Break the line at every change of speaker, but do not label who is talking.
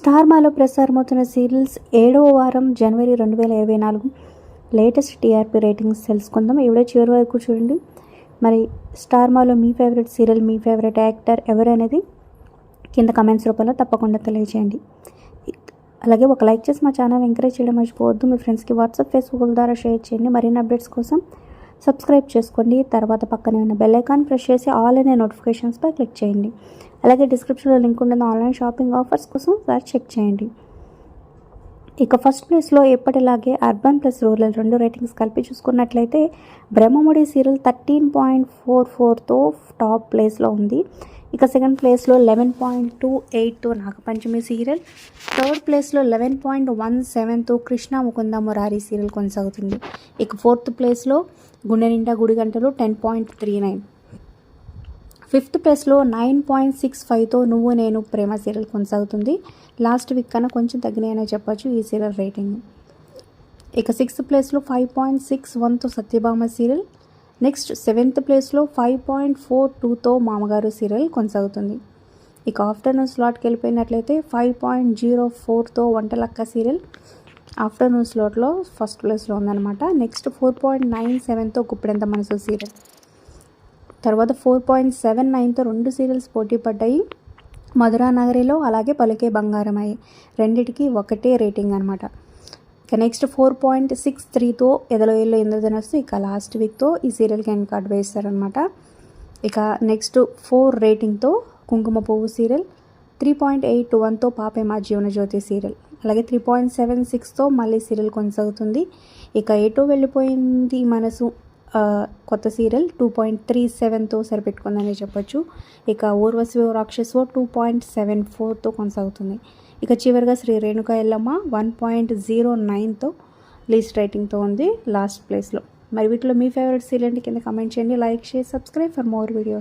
Star మాలో ప్రసారమవుతున్న serials 7వ వారం జనవరి 2024 లేటెస్ట్ టీఆర్పీ రేటింగ్స్ తెలుసుకుందాం. ఈ వీడియో చివరి వరకు చూడండి. మరి స్టార్ మాలో మీ ఫేవరెట్ సీరియల్, మీ ఫేవరెట్ యాక్టర్ ఎవరు అనేది కింద కమెంట్స్ రూపంలో తప్పకుండా తెలియజేయండి. అలాగే ఒక లైక్ చేసి మా ఛానల్ ఎంకరేజ్ చేయడం మర్చిపోవద్దు. మీ ఫ్రెండ్స్కి వాట్సాప్, ఫేస్బుక్ ద్వారా షేర్ చేయండి. మరిన్ని అప్డేట్స్ కోసం సబ్స్క్రైబ్ చేసుకోండి. తర్వాత పక్కనే ఉన్న బెల్ ఐకాన్ ప్రెస్ చేసి ఆల్ అనే నోటిఫికేషన్స్పై క్లిక్ చేయండి. అలాగే డిస్క్రిప్షన్లో లింక్ ఉంటుంది. ఆన్లైన్ షాపింగ్ ఆఫర్స్ కోసం ఒకసారి చెక్ చేయండి. ఇక ఫస్ట్ ప్లేస్లో ఎప్పటిలాగే అర్బన్ ప్లస్ రూరల్ 2 రేటింగ్స్ కలిపి చూసుకున్నట్లయితే బ్రహ్మముడి సీరియల్ 13.44తో టాప్ ప్లేస్లో ఉంది. ఇక సెకండ్ ప్లేస్లో 11.28తో నాగపంచమి సీరియల్, థర్డ్ ప్లేస్లో 11.17తో కృష్ణ ముకుంద మురారి సీరియల్ కొనసాగుతుంది. ఇక ఫోర్త్ ప్లేస్లో గుండె నిండా గుడి గంటలు 10.39, ఫిఫ్త్ ప్లేస్లో 9.65తో నువ్వు నేను ప్రేమ సీరియల్ కొనసాగుతుంది. లాస్ట్ వీక్ కన్నా కొంచెం తగ్గినాయనే చెప్పొచ్చు ఈ సీరియల్ రేటింగ్. ఇక సిక్స్త్ ప్లేస్లో 5.61తో సత్యభామ సీరియల్, నెక్స్ట్ సెవెంత్ ప్లేస్లో 5.42తో మామగారు సీరియల్ కొనసాగుతుంది. ఇక afternoon స్లాట్కి వెళ్ళిపోయినట్లయితే 5.04తో Vantalakka serial afternoon స్లాట్లో first ప్లేస్లో ఉందన్నమాట. నెక్స్ట్ 4.97తో గుప్పెడంత మనసు సీరియల్, తర్వాత 4.79తో 2 సీరియల్స్ పోటీ పడ్డాయి. మధురా నగరిలో అలాగే పలికే బంగారమయ్యి రెండిటికి ఒకటే రేటింగ్ అనమాట. ఇక నెక్స్ట్ 4.63తో ఎదలో ఏళ్ళు ఇంద్రధనస్సు ఇక లాస్ట్ వీక్తో ఈ సీరియల్కి ఎండ్ కార్డ్ వేస్తారనమాట. ఇక నెక్స్ట్ 4 రేటింగ్తో కుంకుమ పువ్వు సీరియల్, 3.81తో పాపే మా జీవన జ్యోతి సీరియల్, అలాగే 3.76తో మళ్ళీ సీరియల్ కొనసాగుతుంది. ఇక ఎటో వెళ్ళిపోయింది మనసు కొత్త సీరియల్ 2.37తో సరిపెట్టుకుందని చెప్పొచ్చు. ఇక ఊర్వశి రాక్షసు 2.74తో కొనసాగుతుంది. ఇక చివరిగా శ్రీ రేణుకా ఎల్లమ్మ 1.09తో లీస్ట్ రేటింగ్తో ఉంది లాస్ట్ ప్లేస్లో. మరి వీటిలో మీ ఫేవరెట్ సీరియల్ కింద కమెంట్ చేయండి. Like, share, subscribe for more videos.